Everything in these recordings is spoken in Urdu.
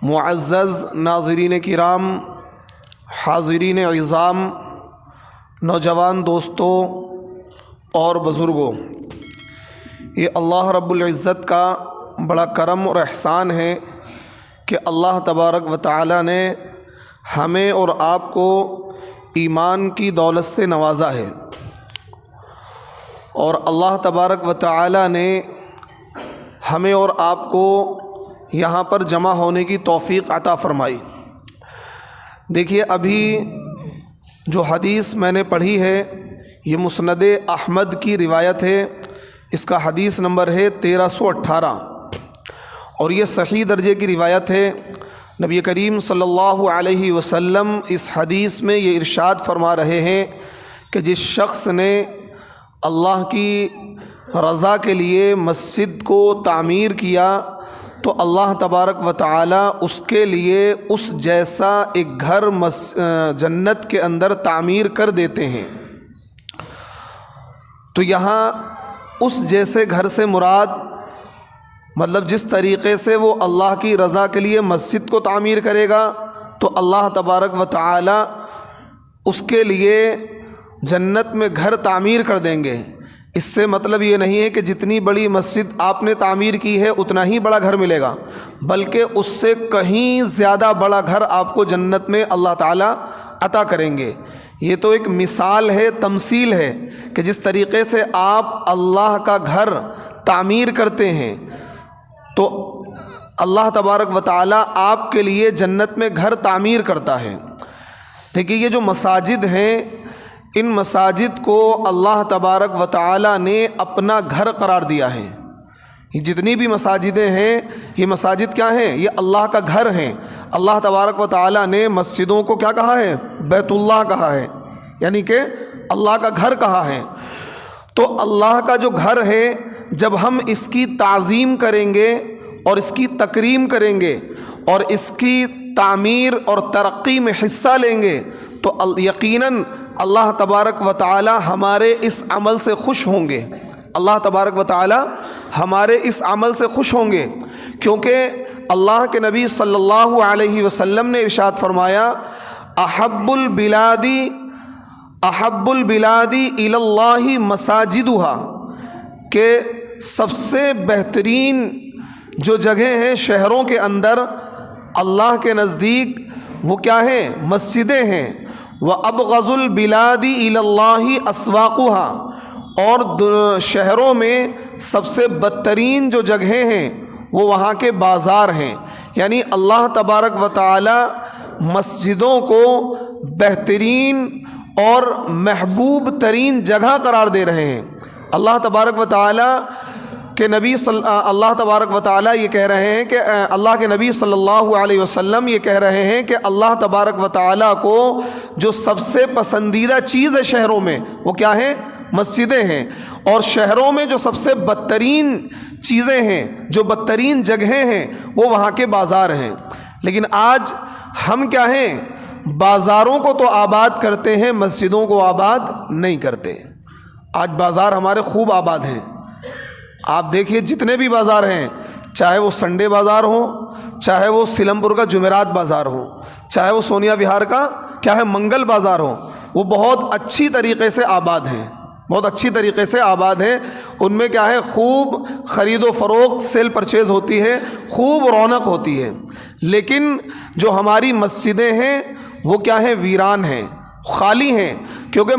معزز ناظرین کرام، حاضرین عظام، نوجوان دوستوں اور بزرگوں، یہ اللہ رب العزت کا بڑا کرم اور احسان ہے کہ اللہ تبارک و تعالی نے ہمیں اور آپ کو ایمان کی دولت سے نوازا ہے، اور اللہ تبارک و تعالی نے ہمیں اور آپ کو یہاں پر جمع ہونے کی توفیق عطا فرمائی۔ دیکھیے، ابھی جو حدیث میں نے پڑھی ہے یہ مسند احمد کی روایت ہے، اس کا حدیث نمبر ہے 1318، اور یہ صحیح درجے کی روایت ہے۔ نبی کریم صلی اللہ علیہ وسلم اس حدیث میں یہ ارشاد فرما رہے ہیں کہ جس شخص نے اللہ کی رضا کے لیے مسجد کو تعمیر کیا تو اللہ تبارک و تعالی اس کے لیے اس جیسا ایک گھر جنت کے اندر تعمیر کر دیتے ہیں۔ تو یہاں اس جیسے گھر سے مراد مطلب جس طریقے سے وہ اللہ کی رضا کے لیے مسجد کو تعمیر کرے گا تو اللہ تبارک و تعالی اس کے لیے جنت میں گھر تعمیر کر دیں گے۔ اس سے مطلب یہ نہیں ہے کہ جتنی بڑی مسجد آپ نے تعمیر کی ہے اتنا ہی بڑا گھر ملے گا، بلکہ اس سے کہیں زیادہ بڑا گھر آپ کو جنت میں اللہ تعالیٰ عطا کریں گے۔ یہ تو ایک مثال ہے، تمثیل ہے کہ جس طریقے سے آپ اللہ کا گھر تعمیر کرتے ہیں تو اللہ تبارک و تعالیٰ آپ کے لیے جنت میں گھر تعمیر کرتا ہے۔ دیکھیے، یہ جو مساجد ہیں، ان مساجد کو اللہ تبارک و تعالی نے اپنا گھر قرار دیا ہے۔ یہ جتنی بھی مساجدیں ہیں، یہ مساجد کیا ہیں؟ یہ اللہ کا گھر ہیں۔ اللہ تبارک و تعالی نے مسجدوں کو کیا کہا ہے؟ بیت اللہ کہا ہے، یعنی کہ اللہ کا گھر کہا ہے۔ تو اللہ کا جو گھر ہے، جب ہم اس کی تعظیم کریں گے اور اس کی تکریم کریں گے اور اس کی تعمیر اور ترقی میں حصہ لیں گے تو یقیناً اللہ تبارک و تعالی ہمارے اس عمل سے خوش ہوں گے۔ اللہ تبارک و تعالی ہمارے اس عمل سے خوش ہوں گے، کیونکہ اللہ کے نبی صلی اللہ علیہ وسلم نے ارشاد فرمایا، احب البلاد الی اللہ مساجدها، کہ سب سے بہترین جو جگہ ہیں شہروں کے اندر اللہ کے نزدیک وہ کیا ہیں؟ مسجدیں ہیں۔ وَأَبْغَضُ الْبِلَادِ إِلَى اللَّهِ أَسْوَاقُهَا، اور شہروں میں سب سے بدترین جو جگہیں ہیں وہ وہاں کے بازار ہیں۔ یعنی اللہ تبارک و تعالی مسجدوں کو بہترین اور محبوب ترین جگہ قرار دے رہے ہیں۔ اللہ تبارک و تعالی کہ اللہ تبارک و تعالیٰ یہ کہہ رہے ہیں کہ اللہ کے نبی صلی اللہ علیہ وسلم یہ کہہ رہے ہیں کہ اللہ تبارک و تعالیٰ کو جو سب سے پسندیدہ چیز ہے شہروں میں وہ کیا ہے؟ مسجدیں ہیں، اور شہروں میں جو سب سے بدترین چیزیں ہیں، جو بدترین جگہیں ہیں، وہ وہاں کے بازار ہیں۔ لیکن آج ہم کیا ہیں؟ بازاروں کو تو آباد کرتے ہیں، مسجدوں کو آباد نہیں کرتے۔ آج بازار ہمارے خوب آباد ہیں۔ آپ دیکھیے، جتنے بھی بازار ہیں، چاہے وہ سنڈے بازار ہوں، چاہے وہ سیلم پور کا جمعرات بازار ہو، چاہے وہ سونیا وہار کا کیا ہے منگل بازار ہو، وہ بہت اچھی طریقے سے آباد ہیں، بہت اچھی طریقے سے آباد ہیں۔ ان میں کیا ہے؟ خوب خرید و فروخت، سیل پرچیز ہوتی ہے، خوب رونق ہوتی ہے۔ لیکن جو ہماری مسجدیں ہیں وہ کیا ہیں؟ ویران ہیں، خالی ہیں، کیونکہ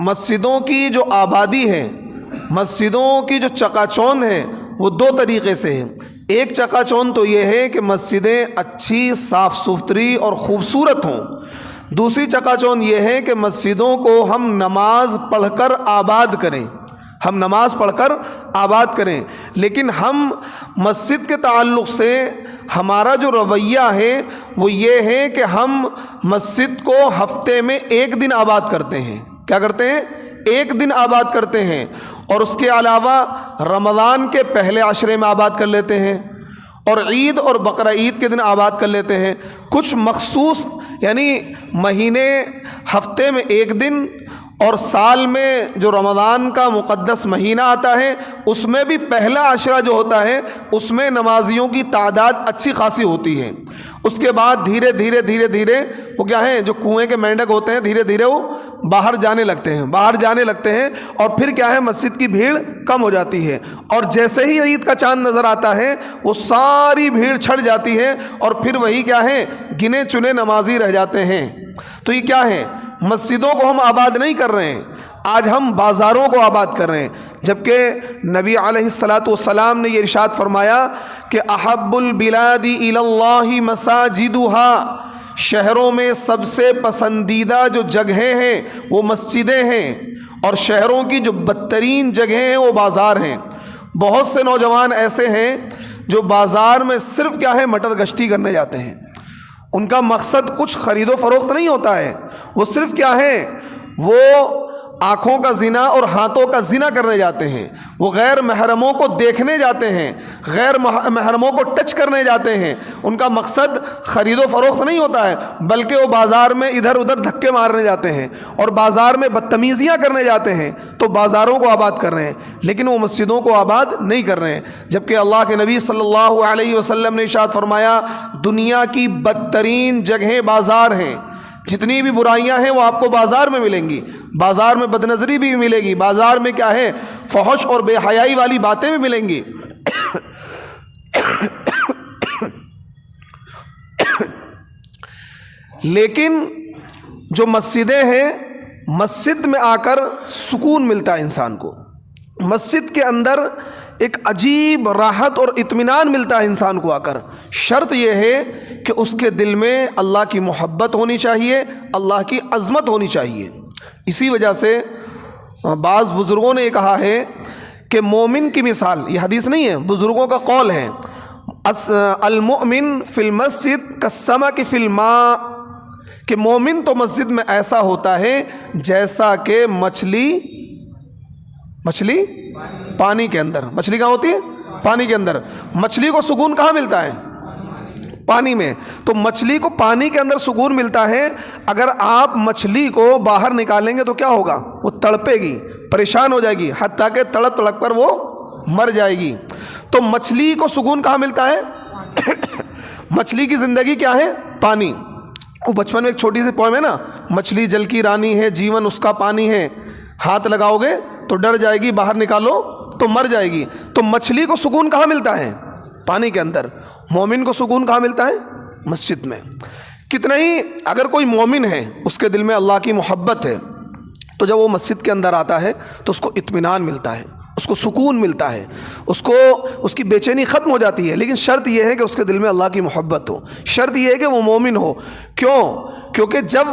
مسجدوں کی جو آبادی ہے، مسجدوں کی جو چکا چوند ہے وہ دو طریقے سے ہے۔ ایک چکا چوند تو یہ ہے کہ مسجدیں اچھی، صاف ستھری اور خوبصورت ہوں۔ دوسری چکا چوند یہ ہے کہ مسجدوں کو ہم نماز پڑھ کر آباد کریں، ہم نماز پڑھ کر آباد کریں۔ لیکن ہم مسجد کے تعلق سے ہمارا جو رویہ ہے وہ یہ ہے کہ ہم مسجد کو ہفتے میں ایک دن آباد کرتے ہیں۔ کیا کرتے ہیں؟ ایک دن آباد کرتے ہیں، اور اس کے علاوہ رمضان کے پہلے عشرے میں آباد کر لیتے ہیں، اور عید اور بقرہ عید کے دن آباد کر لیتے ہیں۔ کچھ مخصوص یعنی مہینے، ہفتے میں ایک دن اور سال میں جو رمضان کا مقدس مہینہ آتا ہے اس میں بھی پہلا عشرہ جو ہوتا ہے اس میں نمازیوں کی تعداد اچھی خاصی ہوتی ہے. اس کے بعد دھیرے دھیرے وہ کیا ہے، جو کنویں کے مینڈک ہوتے ہیں دھیرے دھیرے وہ باہر جانے لگتے ہیں اور پھر کیا ہے مسجد کی بھیڑ کم ہو جاتی ہے. اور جیسے ہی عید کا چاند نظر آتا ہے وہ ساری بھیڑ چھٹ جاتی ہے اور پھر وہی کیا ہے گنے چنے نمازی رہ جاتے ہیں. تو یہ کیا ہے، مسجدوں کو ہم آباد نہیں کر رہے ہیں، آج ہم بازاروں کو آباد کر رہے ہیں. جبکہ نبی علیہ الصلاۃ والسلام نے یہ ارشاد فرمایا کہ احب البلاد الی اللہ مساجدها، شہروں میں سب سے پسندیدہ جو جگہیں ہیں وہ مسجدیں ہیں، اور شہروں کی جو بدترین جگہیں ہیں وہ بازار ہیں. بہت سے نوجوان ایسے ہیں جو بازار میں صرف کیا ہے مٹر گشتی کرنے جاتے ہیں. ان کا مقصد کچھ خرید و فروخت نہیں ہوتا ہے، وہ صرف کیا ہے، وہ آنکھوں کا زنا اور ہاتھوں کا زنا کرنے جاتے ہیں. وہ غیر محرموں کو دیکھنے جاتے ہیں، غیر محرموں کو ٹچ کرنے جاتے ہیں. ان کا مقصد خرید و فروخت نہیں ہوتا ہے، بلکہ وہ بازار میں ادھر ادھر دھکے مارنے جاتے ہیں اور بازار میں بدتمیزیاں کرنے جاتے ہیں. تو بازاروں کو آباد کر رہے ہیں لیکن وہ مسجدوں کو آباد نہیں کر رہے ہیں. جبکہ اللہ کے نبی صلی اللہ علیہ وسلم نے ارشاد فرمایا دنیا کی بدترین جگہیں بازار ہیں. جتنی بھی برائیاں ہیں وہ آپ کو بازار میں ملیں گی. بازار میں بدنظری بھی ملے گی، بازار میں کیا ہے فحش اور بے حیائی والی باتیں بھی ملیں گی. لیکن جو مسجدیں ہیں، مسجد میں آ کر سکون ملتا ہے انسان کو. مسجد کے اندر ایک عجیب راحت اور اطمینان ملتا ہے انسان کو آ کر. شرط یہ ہے کہ اس کے دل میں اللہ کی محبت ہونی چاہیے، اللہ کی عظمت ہونی چاہیے. اسی وجہ سے بعض بزرگوں نے یہ کہا ہے کہ مومن کی مثال، یہ حدیث نہیں ہے بزرگوں کا قول ہے، المؤمن فی المسجد کالسمک فی الماء، کہ مومن تو مسجد میں ایسا ہوتا ہے جیسا کہ مچھلی پانی کے اندر. مچھلی کہاں ہوتی ہے؟ پانی کے اندر. مچھلی کو سکون کہاں ملتا ہے؟ پانی میں. تو مچھلی کو پانی کے اندر سکون ملتا ہے. اگر آپ مچھلی کو باہر نکالیں گے تو کیا ہوگا؟ وہ تڑپے گی، پریشان ہو جائے گی، حتیٰ کہ تڑپ تڑپ کر وہ مر جائے گی. تو مچھلی کو سکون کہاں ملتا ہے؟ مچھلی کی زندگی کیا ہے؟ پانی. وہ بچپن میں ایک چھوٹی سی پوئم ہے نا، مچھلی جل کی رانی ہے جیون اس کا پانی ہے، ہاتھ لگاؤ گے تو ڈر جائے گی، باہر نکالو تو مر جائے گی. تو مچھلی کو سکون کہاں ملتا ہے؟ پانی کے اندر. مومن کو سکون کہاں ملتا ہے؟ مسجد میں. کتنا ہی اگر کوئی مومن ہے اس کے دل میں اللہ کی محبت ہے تو جب وہ مسجد کے اندر آتا ہے تو اس کو اطمینان ملتا ہے، اس کو سکون ملتا ہے، اس کی بے چینی ختم ہو جاتی ہے. لیکن شرط یہ ہے کہ اس کے دل میں اللہ کی محبت ہو، شرط یہ ہے کہ وہ مومن ہو. کیونکہ جب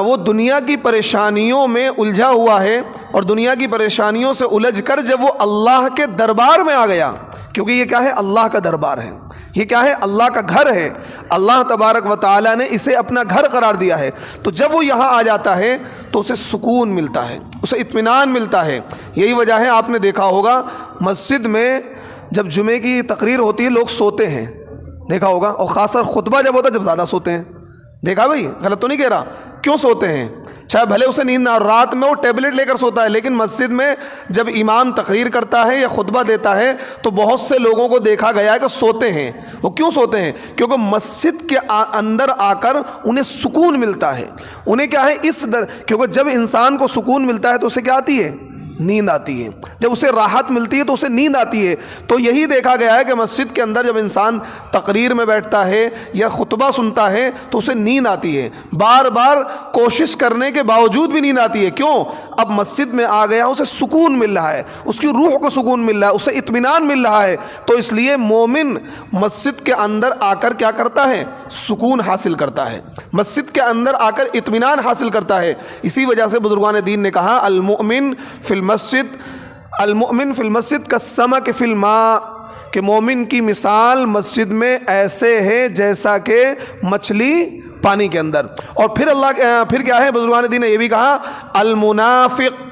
وہ دنیا کی پریشانیوں میں الجھا ہوا ہے اور دنیا کی پریشانیوں سے الجھ کر جب وہ اللہ کے دربار میں آ گیا، کیونکہ یہ کیا ہے؟ اللہ کا دربار ہے، یہ کیا ہے؟ اللہ کا گھر ہے. اللہ تبارک و تعالیٰ نے اسے اپنا گھر قرار دیا ہے. تو جب وہ یہاں آ جاتا ہے تو اسے سکون ملتا ہے، اسے اطمینان ملتا ہے. یہی وجہ ہے آپ نے دیکھا ہوگا مسجد میں جب جمعے کی تقریر ہوتی ہے لوگ سوتے ہیں، دیکھا ہوگا. اور خاص طور خطبہ جب ہوتا ہے جب زیادہ سوتے ہیں. دیکھا بھائی؟ غلط تو نہیں کہہ رہا. کیوں سوتے ہیں؟ چاہے بھلے اسے نیند نہ، رات میں وہ ٹیبلٹ لے کر سوتا ہے، لیکن مسجد میں جب امام تقریر کرتا ہے یا خطبہ دیتا ہے تو بہت سے لوگوں کو دیکھا گیا ہے کہ سوتے ہیں. وہ کیوں سوتے ہیں؟ کیونکہ مسجد کے اندر آ کر انہیں سکون ملتا ہے. انہیں کیا ہے کیونکہ جب انسان کو سکون ملتا ہے تو اسے کیا آتی ہے؟ نیند آتی ہے. جب اسے راحت ملتی ہے تو اسے نیند آتی ہے. تو یہی دیکھا گیا ہے کہ مسجد کے اندر جب انسان تقریر میں بیٹھتا ہے یا خطبہ سنتا ہے تو اسے نیند آتی ہے. بار بار کوشش کرنے کے باوجود بھی نیند آتی ہے. کیوں؟ اب مسجد میں آ گیا، اسے سکون مل رہا ہے، اس کی روح کو سکون مل رہا ہے، اسے اطمینان مل رہا ہے. تو اس لیے مومن مسجد کے اندر آ کر کیا کرتا ہے؟ سکون حاصل کرتا ہے، مسجد کے اندر آ کر اطمینان حاصل کرتا ہے. اسی وجہ سے بزرگان دین نے کہا المؤمن فی المسجد کالسمک فی الماء، کہ مومن کی مثال مسجد میں ایسے ہے جیسا کہ مچھلی پانی کے اندر. اور پھر کیا ہے؟ بزرگان دین نے یہ بھی کہا المنافق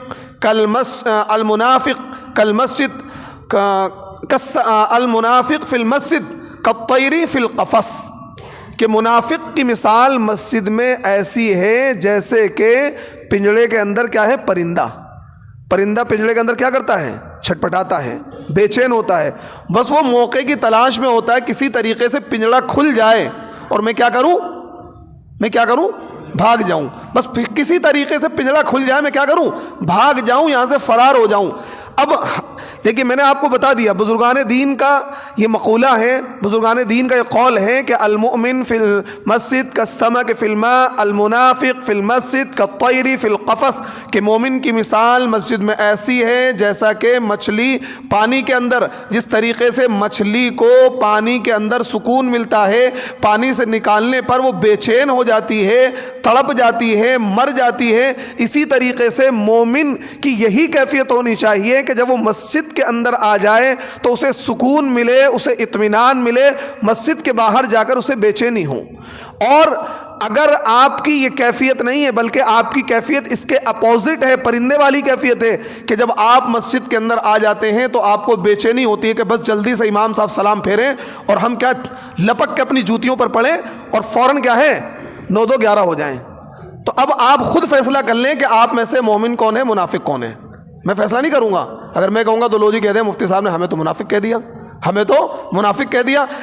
فی المسجد کالطیر فی القفص، کہ منافق کی مثال مسجد میں ایسی ہے جیسے کہ پنجڑے کے اندر کیا ہے؟ پرندہ پنجڑے کے اندر کیا کرتا ہے؟ چھٹپٹاتا ہے، بے چین ہوتا ہے، بس وہ موقع کی تلاش میں ہوتا ہے کسی طریقے سے پنجڑا کھل جائے اور میں کیا کروں؟ بھاگ جاؤں، بس کسی طریقے سے پنجڑا کھل جائے، میں کیا کروں؟ بھاگ جاؤں، یہاں سے فرار ہو جاؤں۔ اب دیکھیے میں نے آپ کو بتا دیا، بزرگان دین کا یہ مقولہ ہے، بزرگان دین کا یہ قول ہے کہ المؤمن فی المسجد کالسمک فی الماء، المنافق فی المسجد کالطیر فی القفص، کہ مومن کی مثال مسجد میں ایسی ہے جیسا کہ مچھلی پانی کے اندر، جس طریقے سے مچھلی کو پانی کے اندر سکون ملتا ہے، پانی سے نکالنے پر وہ بے چین ہو جاتی ہے، تڑپ جاتی ہے، مر جاتی ہے، اسی طریقے سے مومن کی یہی کیفیت ہونی چاہیے کہ جب وہ مسجد کے اندر آ جائے تو اسے سکون ملے، اسے اطمینان ملے، مسجد کے باہر جا کر اسے بے چینی ہو۔ اور اگر آپ کی یہ کیفیت نہیں ہے بلکہ آپ کی کیفیت اس کے اپوزٹ ہے، پرندے والی کیفیت ہے کہ جب آپ مسجد کے اندر آ جاتے ہیں تو آپ کو بے چینی ہوتی ہے کہ بس جلدی سے امام صاحب سلام پھیریں اور ہم کیا لپک کے اپنی جوتیوں پر پڑیں اور فوراً کیا ہے 9-11 ہو جائیں۔ تو اب آپ خود فیصلہ کر لیں کہ آپ میں سے مومن کون ہے، منافق کون ہے۔ میں فیصلہ نہیں کروں گا، اگر میں کہوں گا تو لو جی کہتے ہیں مفتی صاحب نے ہمیں تو منافق کہہ دیا۔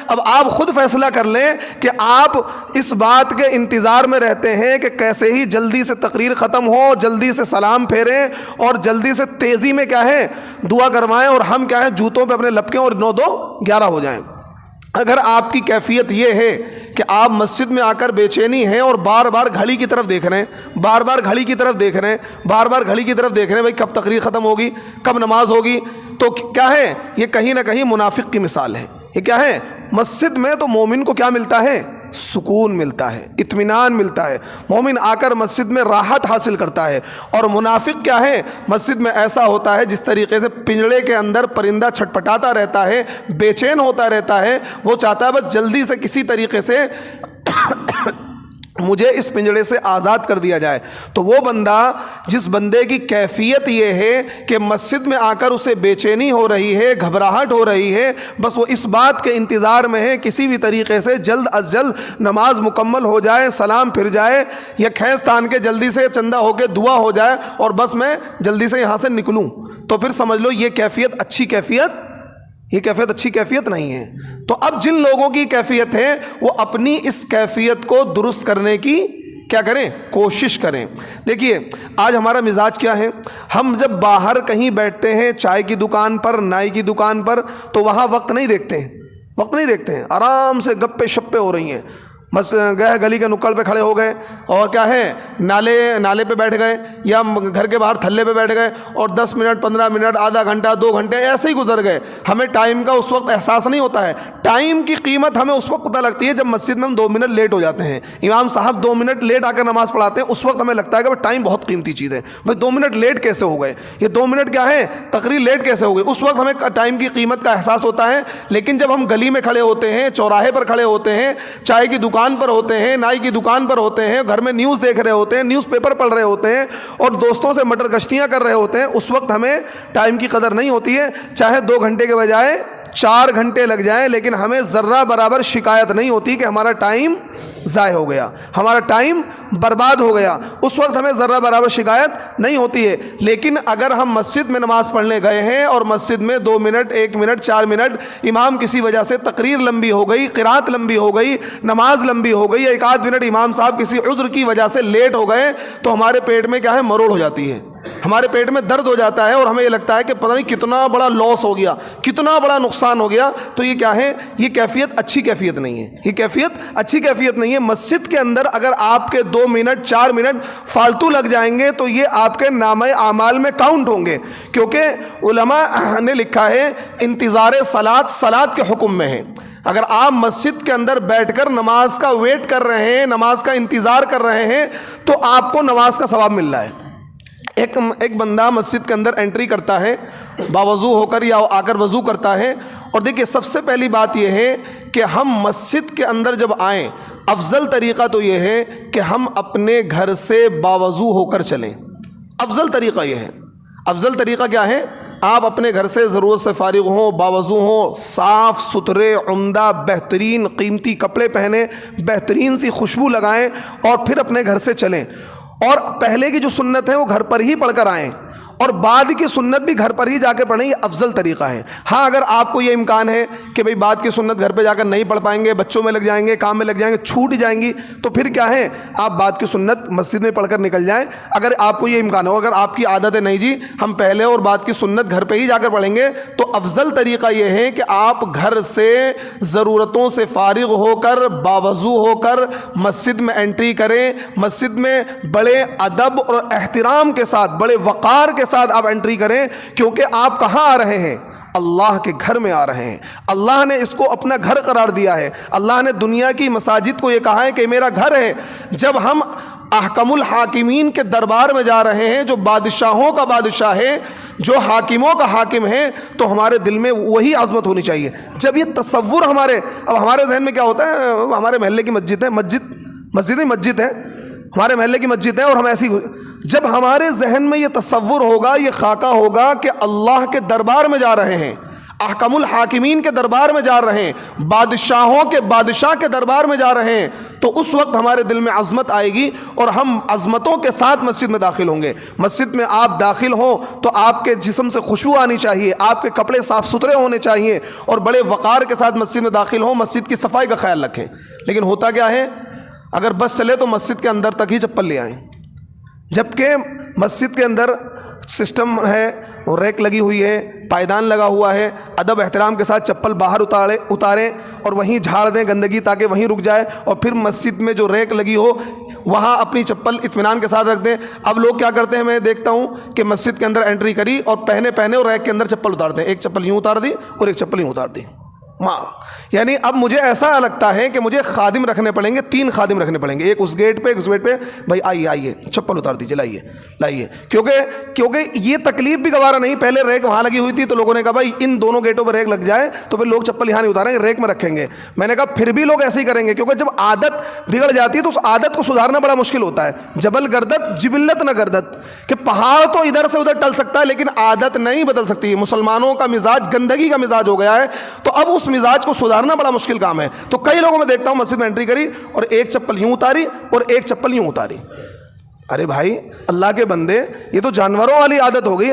اب آپ خود فیصلہ کر لیں کہ آپ اس بات کے انتظار میں رہتے ہیں کہ کیسے ہی جلدی سے تقریر ختم ہو، جلدی سے سلام پھیریں اور جلدی سے تیزی میں کیا ہے دعا کروائیں اور ہم کیا ہے جوتوں پہ اپنے لپکیں اور 9-11 ہو جائیں۔ اگر آپ کی کیفیت یہ ہے کہ آپ مسجد میں آ کر بے چینی ہیں اور بار بار گھڑی کی طرف دیکھ رہے ہیں، بار بار گھڑی کی طرف دیکھ رہے ہیں بھائی کب تقریر ختم ہوگی، کب نماز ہوگی، تو کیا ہے یہ کہیں نہ کہیں منافق کی مثال ہے۔ یہ کیا ہے؟ مسجد میں تو مومن کو کیا ملتا ہے؟ سکون ملتا ہے، اطمینان ملتا ہے، مومن آ کر مسجد میں راحت حاصل کرتا ہے۔ اور منافق کیا ہے؟ مسجد میں ایسا ہوتا ہے جس طریقے سے پنجڑے کے اندر پرندہ چھٹپٹاتا رہتا ہے، بے چین ہوتا رہتا ہے، وہ چاہتا ہے بس جلدی سے کسی طریقے سے مجھے اس پنجڑے سے آزاد کر دیا جائے۔ تو وہ بندہ، جس بندے کی کیفیت یہ ہے کہ مسجد میں آ کر اسے بے چینی ہو رہی ہے، گھبراہٹ ہو رہی ہے، بس وہ اس بات کے انتظار میں ہے کسی بھی طریقے سے جلد از جلد نماز مکمل ہو جائے، سلام پھر جائے، یا کھینچ تان کے جلدی سے چندہ ہو کے دعا ہو جائے اور بس میں جلدی سے یہاں سے نکلوں، تو پھر سمجھ لو یہ کیفیت اچھی کیفیت نہیں ہے۔ تو اب جن لوگوں کی کیفیت ہے وہ اپنی اس کیفیت کو درست کرنے کی کیا کریں؟ کوشش کریں۔ دیکھیے آج ہمارا مزاج کیا ہے، ہم جب باہر کہیں بیٹھتے ہیں چائے کی دکان پر، نائی کی دکان پر، تو وہاں وقت نہیں دیکھتے ہیں، آرام سے گپے شپے ہو رہی ہیں، بس گئے گلی کے نکڑ پہ کھڑے ہو گئے اور کیا ہے نالے پہ بیٹھ گئے یا گھر کے باہر تھلے پہ بیٹھ گئے اور 10 منٹ 15 منٹ آدھا گھنٹہ 2 گھنٹے ایسے ہی گزر گئے۔ ہمیں ٹائم کا اس وقت احساس نہیں ہوتا ہے۔ ٹائم کی قیمت ہمیں اس وقت پتہ لگتی ہے جب مسجد میں ہم 2 منٹ لیٹ ہو جاتے ہیں، امام صاحب 2 منٹ لیٹ آ کر نماز پڑھاتے ہیں، اس وقت ہمیں لگتا ہے کہ ٹائم بہت قیمتی چیز ہے، بھائی 2 منٹ لیٹ کیسے ہو گئے، یہ 2 منٹ کیا ہے تقریر لیٹ کیسے ہو گئی، اس وقت ہمیں ٹائم کی قیمت کا احساس ہوتا ہے۔ لیکن جب ہم گلی میں کھڑے ہوتے ہیں، چوراہے پر کھڑے ہوتے ہیں، چائے کی دکان پر ہوتے ہیں، نائی کی دکان پر ہوتے ہیں، گھر میں نیوز دیکھ رہے ہوتے ہیں، نیوز پیپر پڑھ رہے ہوتے ہیں اور دوستوں سے مٹر گشتیاں کر رہے ہوتے ہیں، اس وقت ہمیں ٹائم کی قدر نہیں ہوتی ہے۔ چاہے 2 گھنٹے کے بجائے 4 گھنٹے لگ جائیں، لیکن ہمیں ذرہ برابر شکایت نہیں ہوتی کہ ہمارا ٹائم ضائع ہو گیا، ہمارا ٹائم برباد ہو گیا، اس وقت ہمیں ذرہ برابر شکایت نہیں ہوتی ہے۔ لیکن اگر ہم مسجد میں نماز پڑھنے گئے ہیں اور مسجد میں 2 منٹ 1 منٹ 4 منٹ امام کسی وجہ سے تقریر لمبی ہو گئی، قرات لمبی ہو گئی، نماز لمبی ہو گئی، 1 منٹ امام صاحب کسی عذر کی وجہ سے لیٹ ہو گئے، تو ہمارے پیٹ میں کیا ہے مروڑ ہو جاتی ہے، ہمارے پیٹ میں درد ہو جاتا ہے اور ہمیں یہ لگتا ہے کہ پتہ نہیں کتنا بڑا لاس ہو گیا، کتنا بڑا نقصان ہو گیا۔ تو یہ کیا ہے؟ یہ کیفیت اچھی کیفیت نہیں ہے، یہ کیفیت اچھی کیفیت نہیں ہے۔ مسجد کے اندر اگر آپ کے 2 منٹ 4 منٹ فالتو لگ جائیں گے تو یہ آپ کے نامہ اعمال میں کاؤنٹ ہوں گے، کیونکہ علماء نے لکھا ہے انتظار صلاۃ کے حکم میں ہے۔ اگر آپ مسجد کے اندر بیٹھ کر نماز کا ویٹ کر رہے ہیں، نماز کا انتظار کر رہے ہیں، تو آپ کو نماز کا ثواب مل رہا ہے۔ ایک بندہ مسجد کے اندر انٹری کرتا ہے، باوضو ہو کر یا آ کر وضو کرتا ہے، اور دیکھیے سب سے پہلی بات یہ ہے کہ ہم مسجد کے اندر جب آئیں، افضل طریقہ تو یہ ہے کہ ہم اپنے گھر سے باوضو ہو کر چلیں۔ افضل طریقہ یہ ہے۔ افضل طریقہ کیا ہے؟ آپ اپنے گھر سے ضرورت سے فارغ ہوں، باوضو ہوں، صاف ستھرے عمدہ بہترین قیمتی کپڑے پہنیں، بہترین سی خوشبو لگائیں اور پھر اپنے گھر سے چلیں۔ اور پہلے کی جو سنت ہے وہ گھر پر ہی پڑھ کر آئیں، اور بعد کی سنت بھی گھر پر ہی جا کے پڑھیں، یہ افضل طریقہ ہے۔ ہاں اگر آپ کو یہ امکان ہے کہ بھئی بعد کی سنت گھر پہ جا کر نہیں پڑھ پائیں گے، بچوں میں لگ جائیں گے، کام میں لگ جائیں گے، چھوٹ جائیں گی، تو پھر کیا ہے، آپ بعد کی سنت مسجد میں پڑھ کر نکل جائیں اگر آپ کو یہ امکان ہو۔ اگر آپ کی عادت ہے نہیں جی ہم پہلے اور بعد کی سنت گھر پہ ہی جا کر پڑھیں گے، تو افضل طریقہ یہ ہے کہ آپ گھر سے ضرورتوں سے فارغ ہو کر باوضو ہو کر مسجد میں انٹری کریں، مسجد میں بڑے ادب اور احترام کے ساتھ، بڑے وقار کے ساتھ آپ انٹری کریں، کیونکہ آپ کہاں آ رہے ہیں؟ اللہ کے گھر میں آ رہے ہیں۔ اللہ نے اس کو اپنا گھر قرار دیا ہے۔ اللہ نے دنیا کی مساجد کو یہ کہا ہے کہ میرا گھر ہے۔ جب ہم احکم الحاکمین کے دربار میں جا رہے ہیں، جو بادشاہوں کا بادشاہ ہے، جو حاکموں کا حاکم ہے، تو ہمارے دل میں وہی عظمت ہونی چاہیے۔ جب یہ تصور اب ہمارے ذہن میں کیا ہوتا ہے، ہمارے محلے کی مسجد ہے، مسجد ہے، ہمارے محلے کی مسجد ہے، اور ہم ایسی، جب ہمارے ذہن میں یہ تصور ہوگا، یہ خاکہ ہوگا کہ اللہ کے دربار میں جا رہے ہیں، احکم الحاکمین کے دربار میں جا رہے ہیں، بادشاہوں کے بادشاہ کے دربار میں جا رہے ہیں، تو اس وقت ہمارے دل میں عظمت آئے گی اور ہم عظمتوں کے ساتھ مسجد میں داخل ہوں گے۔ مسجد میں آپ داخل ہوں تو آپ کے جسم سے خوشبو آنی چاہیے، آپ کے کپڑے صاف ستھرے ہونے چاہیے، اور بڑے وقار کے ساتھ مسجد میں داخل ہوں، مسجد کی صفائی کا خیال رکھیں۔ لیکن ہوتا کیا ہے، اگر بس چلے تو مسجد کے اندر تک ہی چپل لے آئیں، جبکہ مسجد کے اندر سسٹم ہے، ریک لگی ہوئی ہے، پائدان لگا ہوا ہے، ادب احترام کے ساتھ چپل باہر اتاریں اور وہیں جھاڑ دیں گندگی تاکہ وہیں رک جائے، اور پھر مسجد میں جو ریک لگی ہو وہاں اپنی چپل اطمینان کے ساتھ رکھ دیں۔ اب لوگ کیا کرتے ہیں، میں دیکھتا ہوں کہ مسجد کے اندر انٹری کری اور پہنے اور ریک کے اندر چپل اتار دیں، ایک چپل یوں اتار دی اور ایک چپل یوں اتار دی۔ یعنی اب مجھے ایسا لگتا ہے کہ مجھے خادم رکھنے پڑیں گے، 3 خادم رکھنے پڑیں گے، ایک اس گیٹ پہ، ایک اس گیٹ پہ، بھائی آئیے چپل اتار دیجیے، لائیے، کیونکہ یہ تکلیف بھی گوارا نہیں۔ پہلے ریک وہاں لگی ہوئی تھی تو لوگوں نے کہا بھائی ان دونوں گیٹوں پہ ریک لگ جائے تو پھر لوگ چپل یہاں نہیں اتاریں گے، ریک میں رکھیں گے۔ میں نے کہا پھر بھی لوگ ایسے ہی کریں گے، کیونکہ جب عادت بگڑ جاتی ہے تو اس عادت کو سدھارنا بڑا مشکل ہوتا ہے۔ جبل گردت جبلت نہ گردت، کہ پہاڑ تو ادھر سے ادھر ٹل سکتا ہے لیکن عادت نہیں بدل سکتی۔ مسلمانوں کا مزاج گندگی کا مزاج ہو گیا ہے، تو اب اس مزاج کو سدھارنا بڑا مشکل کام ہے۔ تو کئی لوگوں میں دیکھتا ہوں مسجد میں انٹری کری اور ایک چپل یوں اتاری اور ایک چپل یوں اتاری۔ ارے بھائی اللہ کے بندے، یہ تو جانوروں والی عادت ہو گئی۔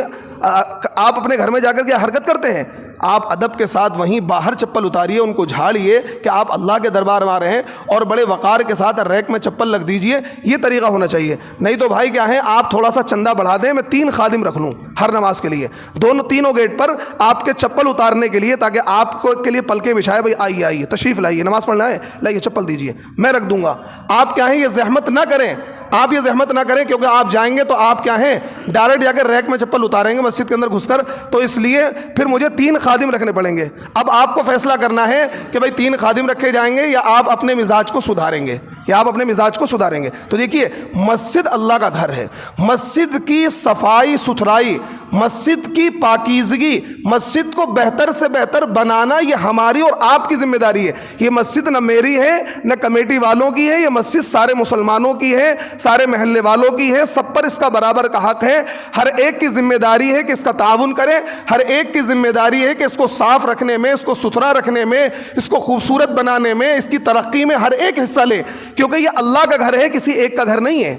آپ اپنے گھر میں جا کر کے حرکت کرتے ہیں، آپ ادب کے ساتھ وہیں باہر چپل اتاریے، ان کو جھاڑیے کہ آپ اللہ کے دربار میں آ رہے ہیں، اور بڑے وقار کے ساتھ ریک میں چپل رکھ دیجئے۔ یہ طریقہ ہونا چاہیے۔ نہیں تو بھائی کیا ہے، آپ تھوڑا سا چندہ بڑھا دیں، میں 3 خادم رکھ لوں ہر نماز کے لیے، تینوں گیٹ پر آپ کے چپل اتارنے کے لیے، تاکہ آپ کو کے لیے پلکیں بچھائے، بھائی آئیے تشریف لائیے، نماز پڑھنا ہے، لائیے چپل دیجئے، میں رکھ دوں گا۔ آپ کیا ہے، یہ زحمت نہ کریں، کیونکہ آپ جائیں گے تو آپ کیا ہیں، ڈائریکٹ جا کے ریک میں چپل اتاریں گے مسجد کے اندر گھس کر، تو اس لیے پھر مجھے 3 خادم رکھنے پڑیں گے۔ اب آپ کو فیصلہ کرنا ہے کہ بھائی 3 خادم رکھے جائیں گے یا آپ اپنے مزاج کو سدھاریں گے، تو دیکھیے مسجد اللہ کا گھر ہے، مسجد کی صفائی ستھرائی، مسجد کی پاکیزگی، مسجد کو بہتر سے بہتر بنانا یہ ہماری اور آپ کی ذمہ داری ہے۔ یہ مسجد نہ میری ہے نہ کمیٹی والوں کی ہے، یہ مسجد سارے مسلمانوں کی ہے، سارے محلے والوں کی ہے، سب پر اس کا برابر کا حق ہے۔ ہر ایک کی ذمہ داری ہے کہ اس کا تعاون کرے، ہر ایک کی ذمہ داری ہے کہ اس کو صاف رکھنے میں، اس کو ستھرا رکھنے میں، اس کو خوبصورت بنانے میں، اس کی ترقی میں ہر ایک حصہ لے، کیونکہ یہ اللہ کا گھر ہے، کسی ایک کا گھر نہیں ہے۔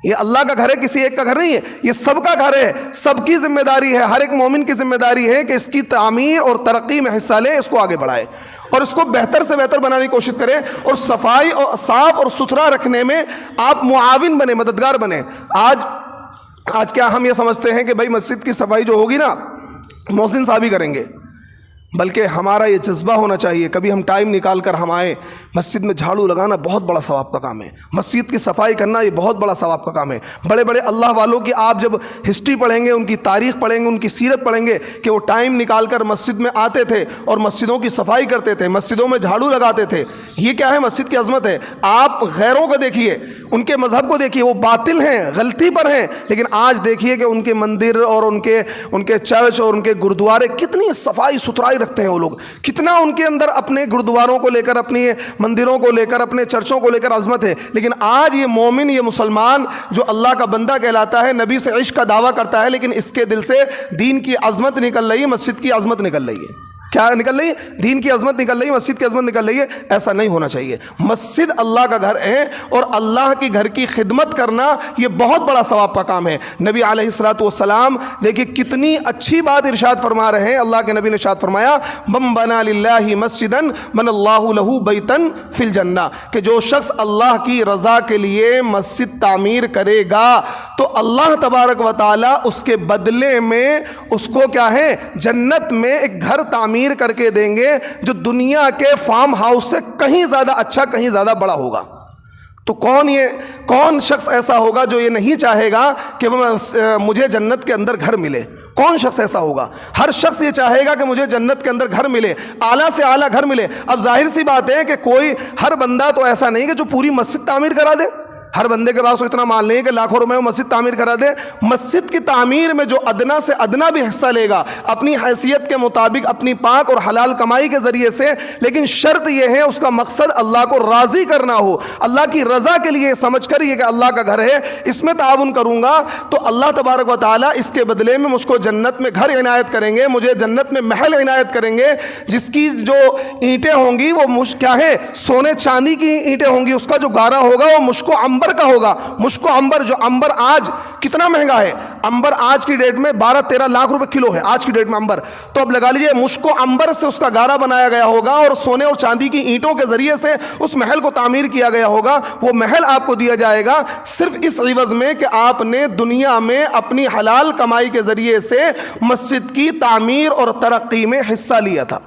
یہ اللہ کا گھر ہے، کسی ایک کا گھر نہیں ہے، یہ سب کا گھر ہے، سب کی ذمہ داری ہے، ہر ایک مومن کی ذمہ داری ہے کہ اس کی تعمیر اور ترقی میں حصہ لے، اس کو آگے بڑھائے اور اس کو بہتر سے بہتر بنانے کی کوشش کریں، اور صفائی اور صاف اور ستھرا رکھنے میں آپ معاون بنے، مددگار بنے۔ آج کیا ہم یہ سمجھتے ہیں کہ بھائی مسجد کی صفائی جو ہوگی نا محسن صاحب ہی کریں گے، بلکہ ہمارا یہ جذبہ ہونا چاہیے، کبھی ہم ٹائم نکال کر ہم آئیں۔ مسجد میں جھاڑو لگانا بہت بڑا ثواب کا کام ہے، مسجد کی صفائی کرنا یہ بہت بڑا ثواب کا کام ہے۔ بڑے بڑے اللہ والوں کی آپ جب ہسٹری پڑھیں گے، ان کی تاریخ پڑھیں گے، ان کی سیرت پڑھیں گے کہ وہ ٹائم نکال کر مسجد میں آتے تھے اور مسجدوں کی صفائی کرتے تھے، مسجدوں میں جھاڑو لگاتے تھے۔ یہ کیا ہے، مسجد کی عظمت ہے۔ آپ غیروں کو دیکھیے، ان کے مذہب کو دیکھیے، وہ باطل ہیں، غلطی پر ہیں، لیکن آج دیکھیے کہ ان کے مندر اور ان کے چرچ اور ان کے گرودوارے کتنی صفائی ستھرائی رکھتے ہیں وہ لوگ، کتنا ان کے اندر اپنے گرودواروں کو لے کر، اپنی مندروں کو لے کر، اپنے چرچوں کو لے کر عظمت ہے۔ لیکن آج یہ مومن، یہ مسلمان جو اللہ کا بندہ کہلاتا ہے، نبی سے عشق کا دعویٰ کرتا ہے، لیکن اس کے دل سے دین کی عظمت نکل رہی ہے، مسجد کی عظمت نکل رہی ہے۔ کیا نکل رہی ہے؟ دین کی عظمت نکل رہی ہے، مسجد کی عظمت نکل رہی ہے. ایسا نہیں ہونا چاہیے. مسجد اللہ کا گھر ہے اور اللہ کی گھر کی خدمت کرنا یہ بہت بڑا ثواب کا کام ہے. نبی علیہ الصلوۃ والسلام دیکھیے کتنی اچھی بات ارشاد فرما رہے ہیں. اللہ کے نبی نے ارشاد فرمایا من بنا للہ مسجدا من اللہ لہ بیتا فی الجنہ، کہ جو شخص اللہ کی رضا کے لیے مسجد تعمیر کرے گا تو اللہ تبارک و تعالی اس کے بدلے میں اس کو کیا ہے، جنت میں ایک گھر تعمیر کر کے دیں گے جو دنیا کے فارم ہاؤس سے کہیں زیادہ اچھا، کہیں زیادہ بڑا ہوگا. تو کون شخص ایسا ہوگا جو یہ نہیں چاہے گا کہ مجھے جنت کے اندر گھر ملے؟ کون شخص ایسا ہوگا؟ ہر شخص یہ چاہے گا کہ مجھے جنت کے اندر گھر ملے، اعلیٰ سے اعلیٰ گھر ملے. اب ظاہر سی بات ہے کہ ہر بندہ تو ایسا نہیں کہ جو پوری مسجد تعمیر کرا دے. ہر بندے کے پاس اتنا مال نہیں ہے کہ لاکھوں روپے میں مسجد تعمیر کرا دے. مسجد کی تعمیر میں جو ادنا سے ادنا بھی حصہ لے گا اپنی حیثیت کے مطابق، اپنی پاک اور حلال کمائی کے ذریعے سے، لیکن شرط یہ ہے اس کا مقصد اللہ کو راضی کرنا ہو، اللہ کی رضا کے لیے سمجھ کر یہ کہ اللہ کا گھر ہے اس میں تعاون کروں گا تو اللہ تبارک و تعالیٰ اس کے بدلے میں مجھ کو جنت میں گھر عنایت کریں گے، مجھے جنت میں محل عنایت کریں گے جس کی جو اینٹیں ہوں گی وہ کیا ہے، سونے چاندی کی اینٹیں ہوں گی. اس کا جو گارا ہوگا وہ مشک و عنبر کا ہوگا. مشک و عنبر، جو عنبر آج کتنا مہنگا ہے، عنبر آج کی ڈیٹ میں 12-13 لاکھ روپے کلو ہے آج کی ڈیٹ میں عنبر. تو اب لگا لیجئے مشک و عنبر سے اس کا گارا بنایا گیا ہوگا اور سونے اور چاندی کی اینٹوں کے ذریعے سے اس محل کو تعمیر کیا گیا ہوگا. وہ محل آپ کو دیا جائے گا صرف اس عوض میں کہ آپ نے دنیا میں اپنی حلال کمائی کے ذریعے سے مسجد کی تعمیر اور ترقی میں حصہ لیا تھا.